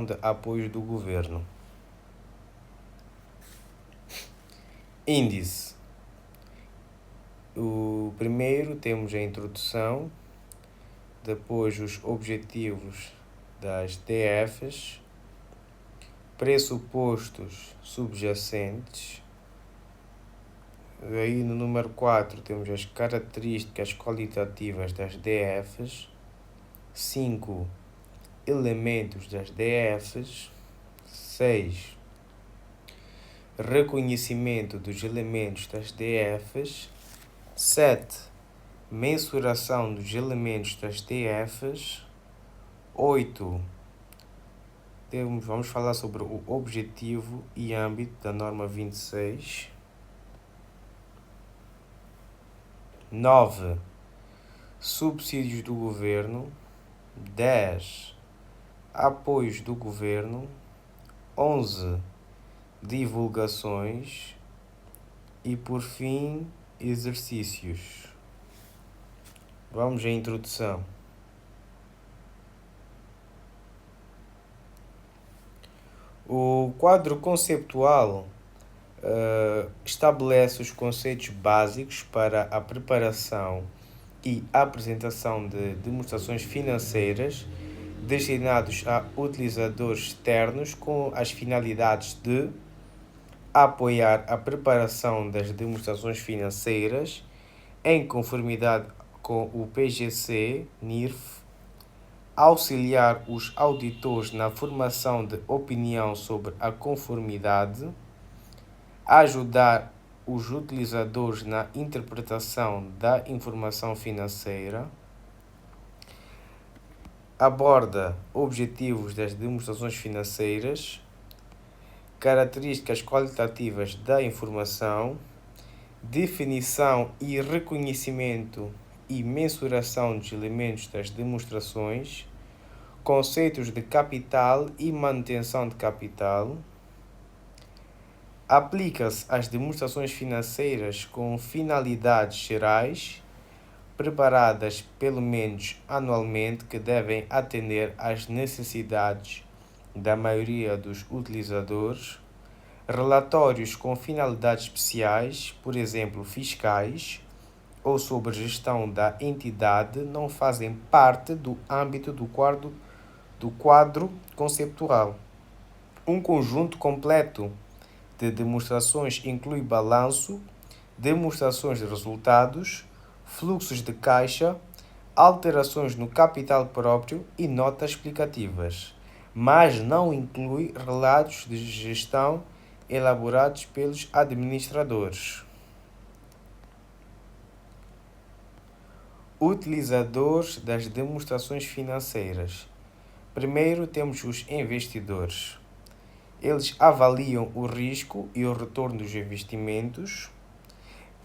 de apoio do governo. Índice. O primeiro temos a introdução, depois os objetivos das DFs, pressupostos subjacentes. Aí no número 4 temos as características qualitativas das DFs, 5 elementos das DFs, 6 reconhecimento dos elementos das DFs, 7 mensuração dos elementos das DFs, 8 vamos falar sobre o objetivo e âmbito da norma 26, 9 subsídios do governo, 10 apoios do governo, 11 divulgações e, por fim, exercícios. Vamos à introdução. O quadro conceptual estabelece os conceitos básicos para a preparação e apresentação de demonstrações financeiras destinados a utilizadores externos com as finalidades de apoiar a preparação das demonstrações financeiras em conformidade com o PGC-NIRF, auxiliar os auditores na formação de opinião sobre a conformidade, ajudar os utilizadores na interpretação da informação financeira, aborda objetivos das demonstrações financeiras, características qualitativas da informação, definição e reconhecimento e mensuração dos elementos das demonstrações, conceitos de capital e manutenção de capital. Aplica-se às demonstrações financeiras com finalidades gerais, preparadas pelo menos anualmente, que devem atender às necessidades da maioria dos utilizadores, relatórios com finalidades especiais, por exemplo, fiscais, ou sobre gestão da entidade, não fazem parte do âmbito do quadro conceptual. Um conjunto completo de demonstrações inclui balanço, demonstrações de resultados, fluxos de caixa, alterações no capital próprio e notas explicativas, mas não inclui relatos de gestão elaborados pelos administradores. Utilizadores das demonstrações financeiras. Primeiro temos os investidores. Eles avaliam o risco e o retorno dos investimentos,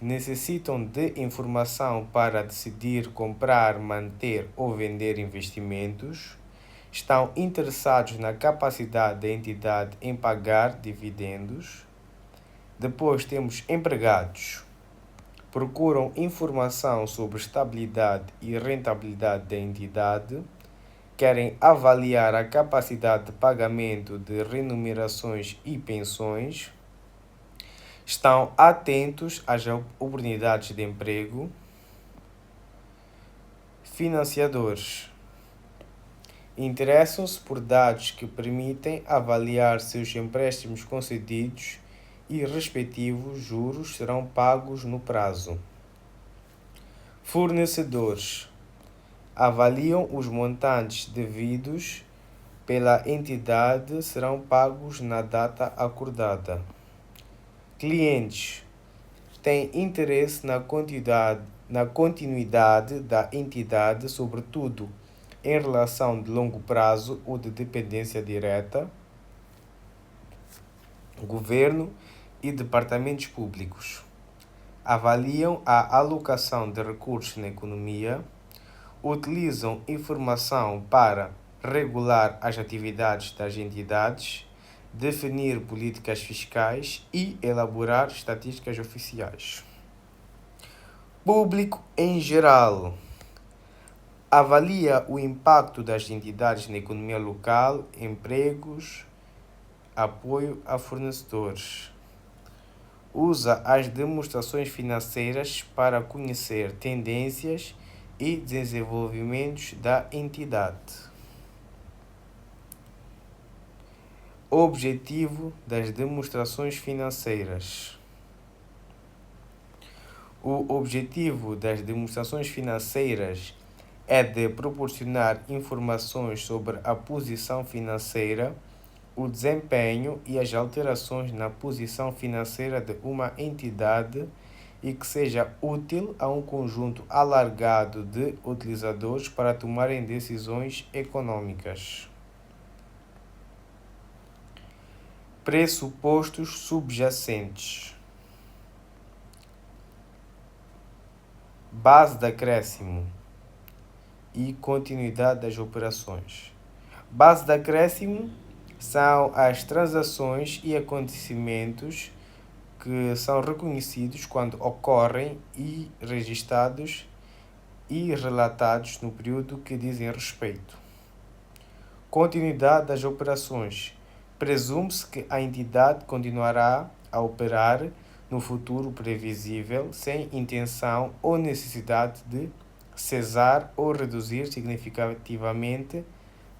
necessitam de informação para decidir comprar, manter ou vender investimentos, estão interessados na capacidade da entidade em pagar dividendos. Depois temos empregados. Procuram informação sobre estabilidade e rentabilidade da entidade, querem avaliar a capacidade de pagamento de remunerações e pensões, estão atentos às oportunidades de emprego. Financiadores. Interessam-se por dados que permitem avaliar se os empréstimos concedidos e respectivos juros serão pagos no prazo. Fornecedores. Avaliam os montantes devidos pela entidade serão pagos na data acordada. Clientes. Têm interesse na continuidade da entidade, sobretudo em relação de longo prazo ou de dependência direta. Governo e departamentos públicos. Avaliam a alocação de recursos na economia, utilizam informação para regular as atividades das entidades, definir políticas fiscais e elaborar estatísticas oficiais. Público em geral. Avalia o impacto das entidades na economia local, empregos, apoio a fornecedores. Usa as demonstrações financeiras para conhecer tendências e desenvolvimentos da entidade. Objetivo das demonstrações financeiras. O objetivo das demonstrações financeiras é de proporcionar informações sobre a posição financeira, o desempenho e as alterações na posição financeira de uma entidade e que seja útil a um conjunto alargado de utilizadores para tomarem decisões econômicas. Pressupostos subjacentes. Base de acréscimo e continuidade das operações. Base de acréscimo são as transações e acontecimentos que são reconhecidos quando ocorrem e registados e relatados no período que dizem respeito. Continuidade das operações. Presume-se que a entidade continuará a operar no futuro previsível, sem intenção ou necessidade de cessar ou reduzir significativamente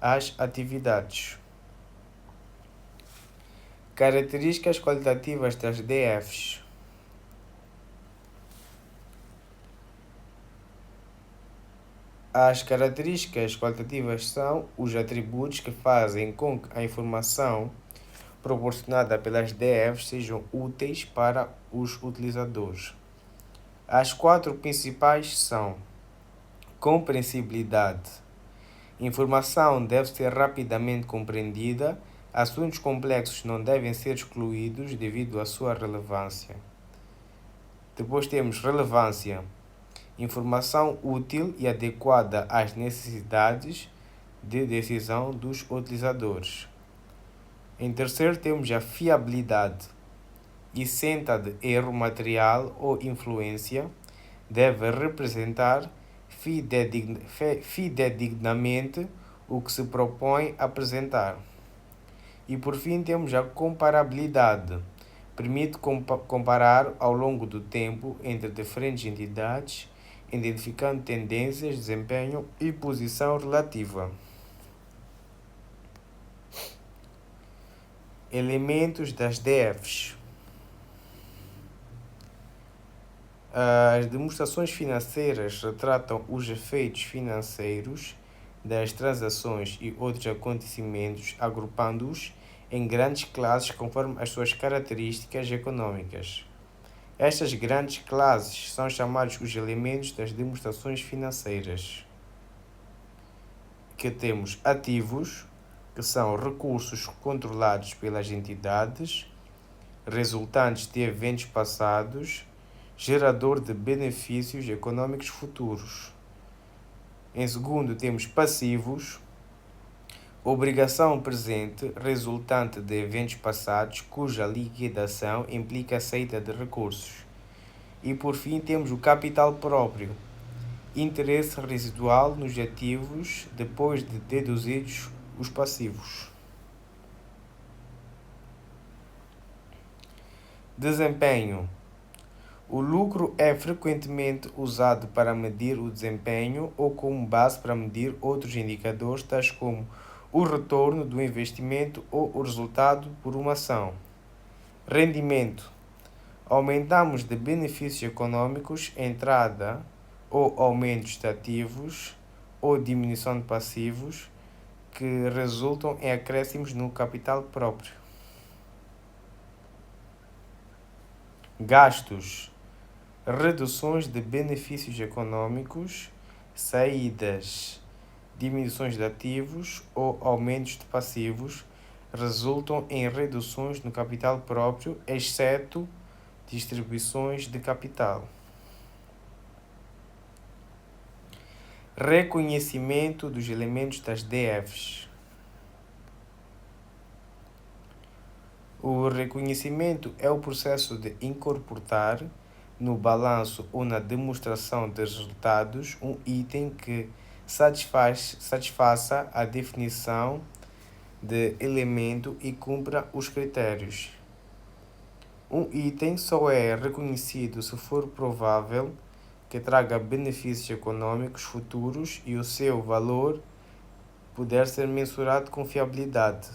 as atividades. Características qualitativas das DFs. As características qualitativas são os atributos que fazem com que a informação proporcionada pelas DFs sejam úteis para os utilizadores. As quatro principais são: compreensibilidade. Informação deve ser rapidamente compreendida. Assuntos complexos não devem ser excluídos devido à sua relevância. Depois temos relevância. Informação útil e adequada às necessidades de decisão dos utilizadores. Em terceiro, temos a fiabilidade. Isenta de erro material ou influência, deve representar fidedignamente o que se propõe apresentar. E por fim temos a comparabilidade. Permite comparar ao longo do tempo entre diferentes entidades, identificando tendências, desempenho e posição relativa. Elementos das DFs. As demonstrações financeiras retratam os efeitos financeiros das transações e outros acontecimentos, agrupando-os em grandes classes conforme as suas características econômicas. Estas grandes classes são chamados os elementos das demonstrações financeiras. Que temos ativos, que são recursos controlados pelas entidades, resultantes de eventos passados, gerador de benefícios econômicos futuros. Em segundo, temos passivos, obrigação presente resultante de eventos passados cuja liquidação implica a saída de recursos. E por fim temos o capital próprio, interesse residual nos ativos depois de deduzidos os passivos. Desempenho. O lucro é frequentemente usado para medir o desempenho ou como base para medir outros indicadores, tais como o retorno do investimento ou o resultado por uma ação. Rendimento. Aumentamos de benefícios econômicos, entrada ou aumentos de ativos ou diminuição de passivos que resultam em acréscimos no capital próprio. Gastos. Reduções de benefícios econômicos, saídas, diminuições de ativos ou aumentos de passivos resultam em reduções no capital próprio, exceto distribuições de capital. Reconhecimento dos elementos das DFs. O reconhecimento é o processo de incorporar no balanço ou na demonstração de resultados um item que satisfaça a definição de elemento e cumpra os critérios. Um item só é reconhecido se for provável que traga benefícios econômicos futuros e o seu valor puder ser mensurado com fiabilidade.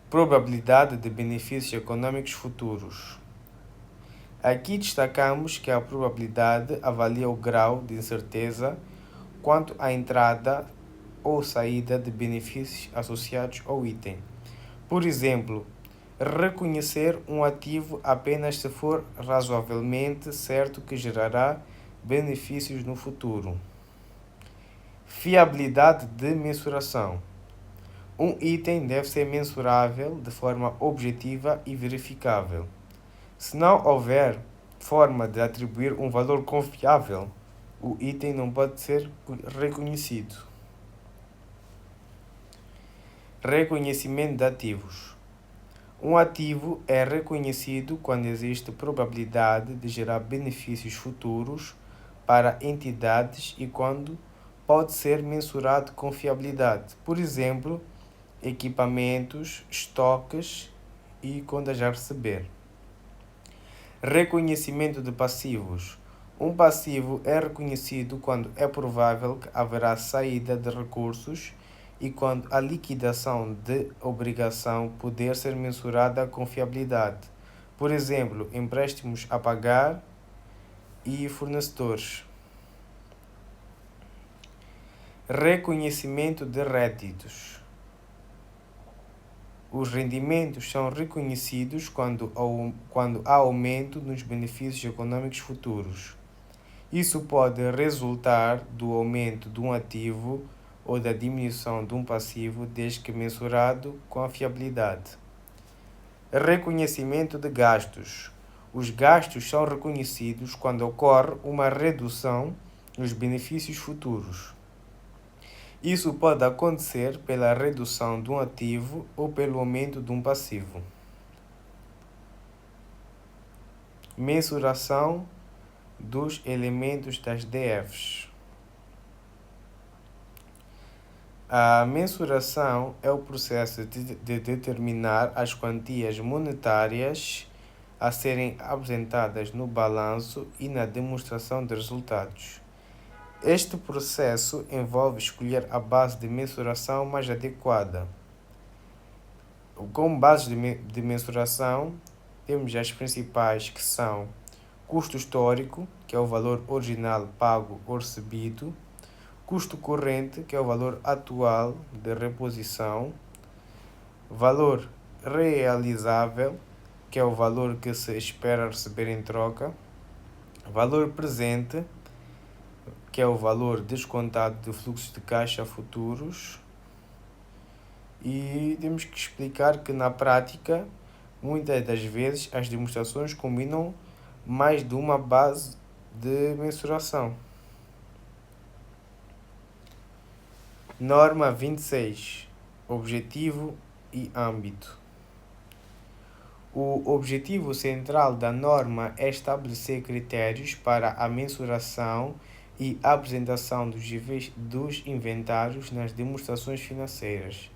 Probabilidade de benefícios econômicos futuros. Aqui destacamos que a probabilidade avalia o grau de incerteza quanto à entrada ou saída de benefícios associados ao item. Por exemplo, reconhecer um ativo apenas se for razoavelmente certo que gerará benefícios no futuro. Fiabilidade de mensuração. Um item deve ser mensurável de forma objetiva e verificável. Se não houver forma de atribuir um valor confiável, o item não pode ser reconhecido. Reconhecimento de ativos. Um ativo é reconhecido quando existe probabilidade de gerar benefícios futuros para entidades e quando pode ser mensurado com fiabilidade. Por exemplo, equipamentos, estoques e contas a receber. Reconhecimento de passivos. Um passivo é reconhecido quando é provável que haverá saída de recursos e quando a liquidação de obrigação puder ser mensurada com fiabilidade. Por exemplo, empréstimos a pagar e fornecedores. Reconhecimento de réditos. Os rendimentos são reconhecidos quando há aumento nos benefícios econômicos futuros. Isso pode resultar do aumento de um ativo ou da diminuição de um passivo, desde que mensurado com a fiabilidade. Reconhecimento de gastos. Os gastos são reconhecidos quando ocorre uma redução nos benefícios futuros. Isso pode acontecer pela redução de um ativo ou pelo aumento de um passivo. Mensuração dos elementos das DFs. A mensuração é o processo de determinar as quantias monetárias a serem apresentadas no balanço e na demonstração de resultados. Este processo envolve escolher a base de mensuração mais adequada. Como bases de mensuração, temos as principais, que são custo histórico, que é o valor original pago ou recebido, custo corrente, que é o valor atual de reposição, valor realizável, que é o valor que se espera receber em troca, valor presente, que é o valor descontado de fluxos de caixa futuros. E temos que explicar que na prática, muitas das vezes, as demonstrações combinam mais de uma base de mensuração. Norma 26. Objetivo e âmbito. O objetivo central da norma é estabelecer critérios para a mensuração e apresentação dos inventários nas demonstrações financeiras.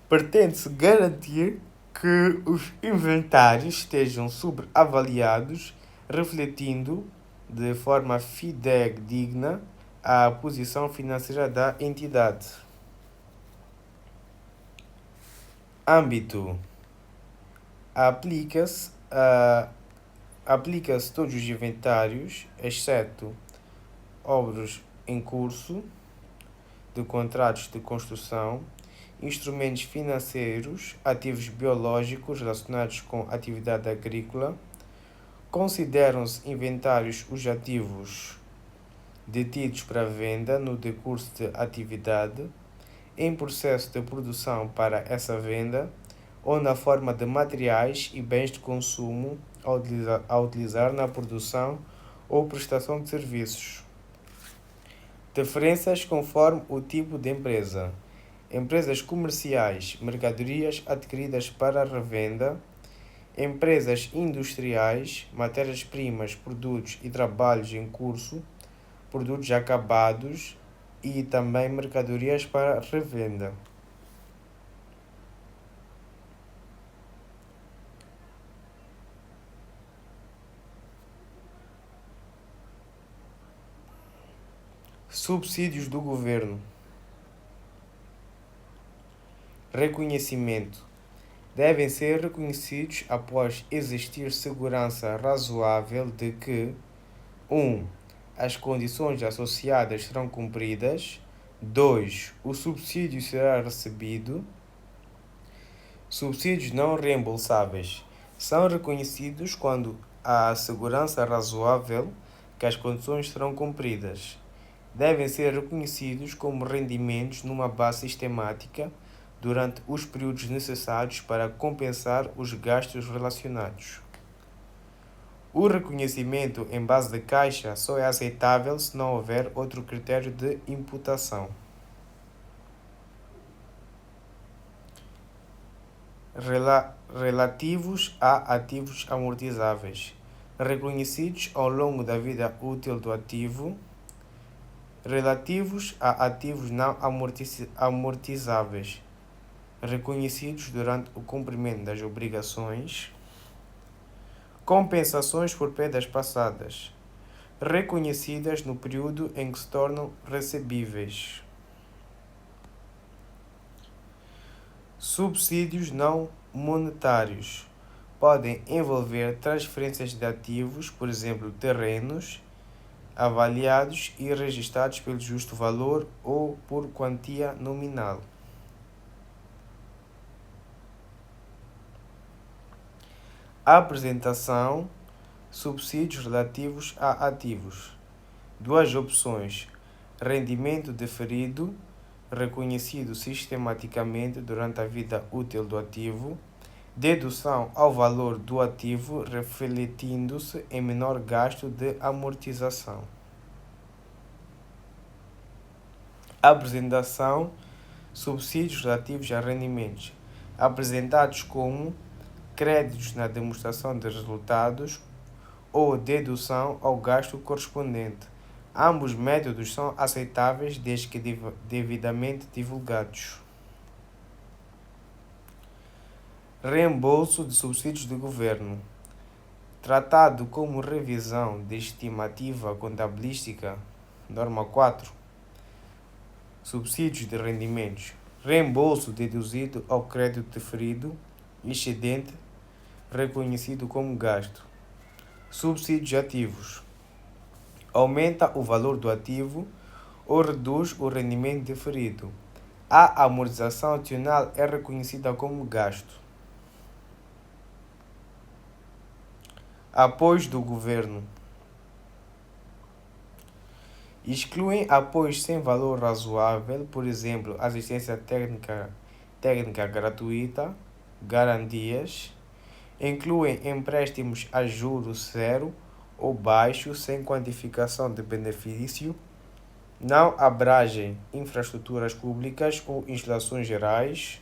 Pretende-se garantir que os inventários estejam sobreavaliados, refletindo de forma fidedigna a posição financeira da entidade. Âmbito. Aplica-se todos os inventários, exceto obras em curso, de contratos de construção, instrumentos financeiros, ativos biológicos relacionados com atividade agrícola. Consideram-se inventários os ativos detidos para venda no decurso de atividade, em processo de produção para essa venda, ou na forma de materiais e bens de consumo a utilizar na produção ou prestação de serviços. Diferenças conforme o tipo de empresa. Empresas comerciais, mercadorias adquiridas para revenda. empresas industriais, matérias-primas, produtos e trabalhos em curso, produtos acabados e também mercadorias para revenda. Subsídios do governo. Reconhecimento. Devem ser reconhecidos após existir segurança razoável de que 1. As condições associadas serão cumpridas. 2. O subsídio será recebido. Subsídios não reembolsáveis são reconhecidos quando há segurança razoável que as condições serão cumpridas. Devem ser reconhecidos como rendimentos numa base sistemática durante os períodos necessários para compensar os gastos relacionados. O reconhecimento em base de caixa só é aceitável se não houver outro critério de imputação. Relativos a ativos amortizáveis, reconhecidos ao longo da vida útil do ativo. Relativos a ativos não amortizáveis, reconhecidos durante o cumprimento das obrigações. Compensações por perdas passadas, reconhecidas no período em que se tornam recebíveis. Subsídios não monetários podem envolver transferências de ativos, por exemplo, terrenos, avaliados e registrados pelo justo valor ou por quantia nominal. Apresentação: subsídios relativos a ativos. Duas opções: rendimento deferido, reconhecido sistematicamente durante a vida útil do ativo, dedução ao valor do ativo, refletindo-se em menor gasto de amortização. Apresentação: subsídios relativos a rendimentos, apresentados como créditos na demonstração de resultados ou dedução ao gasto correspondente. Ambos métodos são aceitáveis desde que devidamente divulgados. Reembolso de subsídios do governo. Tratado como revisão de estimativa contabilística, norma 4. Subsídios de rendimentos. Reembolso deduzido ao crédito deferido, excedente, reconhecido como gasto. Subsídios ativos. Aumenta o valor do ativo ou reduz o rendimento deferido. A amortização adicional é reconhecida como gasto. Apoios do governo. Excluem apoios sem valor razoável, por exemplo, assistência técnica gratuita, garantias. Incluem empréstimos a juros zero ou baixo sem quantificação de benefício. Não abrangem infraestruturas públicas ou instalações gerais,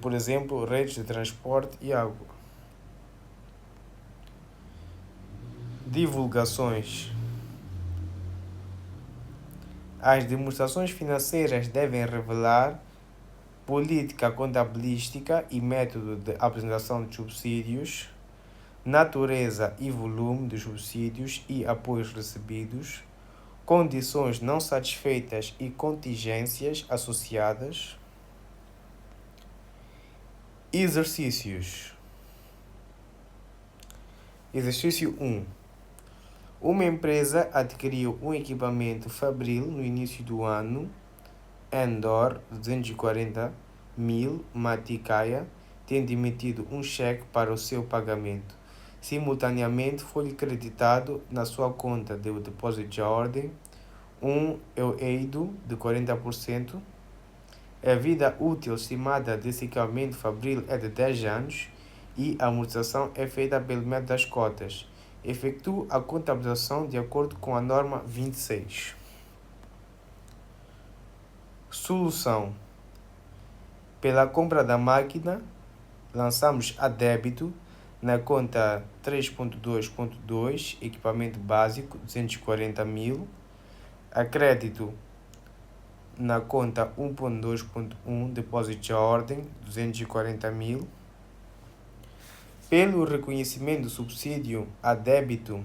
por exemplo, redes de transporte e água. Divulgações. As demonstrações financeiras devem revelar política contabilística e método de apresentação de subsídios, natureza e volume dos subsídios e apoios recebidos, condições não satisfeitas e contingências associadas. Exercícios. Exercício 1. Uma empresa adquiriu um equipamento fabril no início do ano, Endor 240.000, Matikaia, tendo emitido um cheque para o seu pagamento. Simultaneamente foi-lhe creditado na sua conta de depósito de ordem um EIDO de 40%. A vida útil estimada desse equipamento fabril é de 10 anos e a amortização é feita pelo método das cotas. Efetue a contabilização de acordo com a norma 26. Solução. Pela compra da máquina, lançamos a débito Na conta 3.2.2, equipamento básico, 240.000. A crédito na conta 1.2.1, depósito de ordem, 240.000. Pelo reconhecimento do subsídio a débito,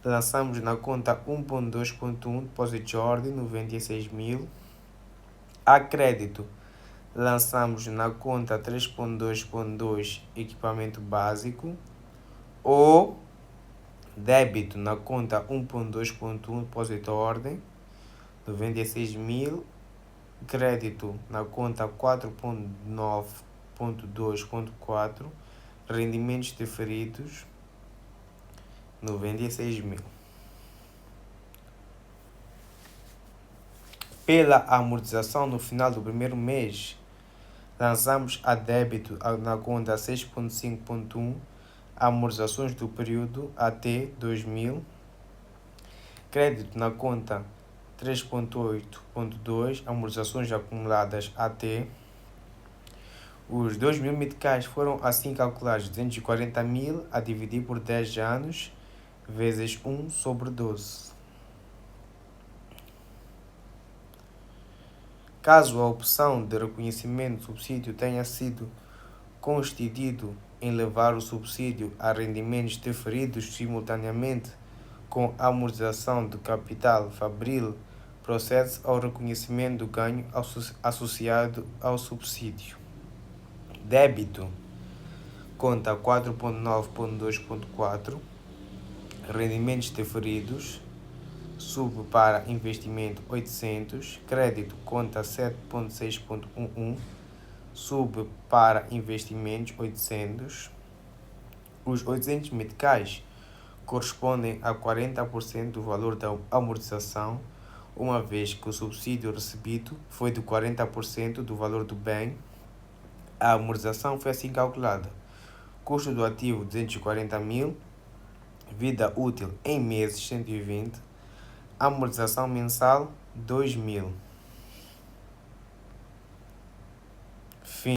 lançamos na conta 1.2.1, depósito de ordem, 96.000. A crédito, lançamos na conta 3.2.2, equipamento básico. Ou débito na conta 1.2.1, depósito de ordem, 96.000. Crédito na conta 4.9.2.4, rendimentos deferidos, 96.000. Pela amortização no final do primeiro mês, lançamos a débito na conta 6.5.1, amortizações do período até 2000. Crédito na conta 3.8.2, amortizações acumuladas até. Os 2.000 meticais foram assim calculados: 240.000 a dividir por 10 anos, vezes 1/12. Caso a opção de reconhecimento do subsídio tenha sido constituído em levar o subsídio a rendimentos deferidos simultaneamente com a amortização do capital fabril, procede-se ao reconhecimento do ganho associado ao subsídio. Débito, conta 4.9.2.4, rendimentos deferidos, sub para investimento 800, crédito, conta 7.6.11, sub para investimentos 800. Os 800 meticais correspondem a 40% do valor da amortização, uma vez que o subsídio recebido foi de 40% do valor do bem. A amortização foi assim calculada: custo do ativo 240.000, vida útil em meses 120, amortização mensal 2.000.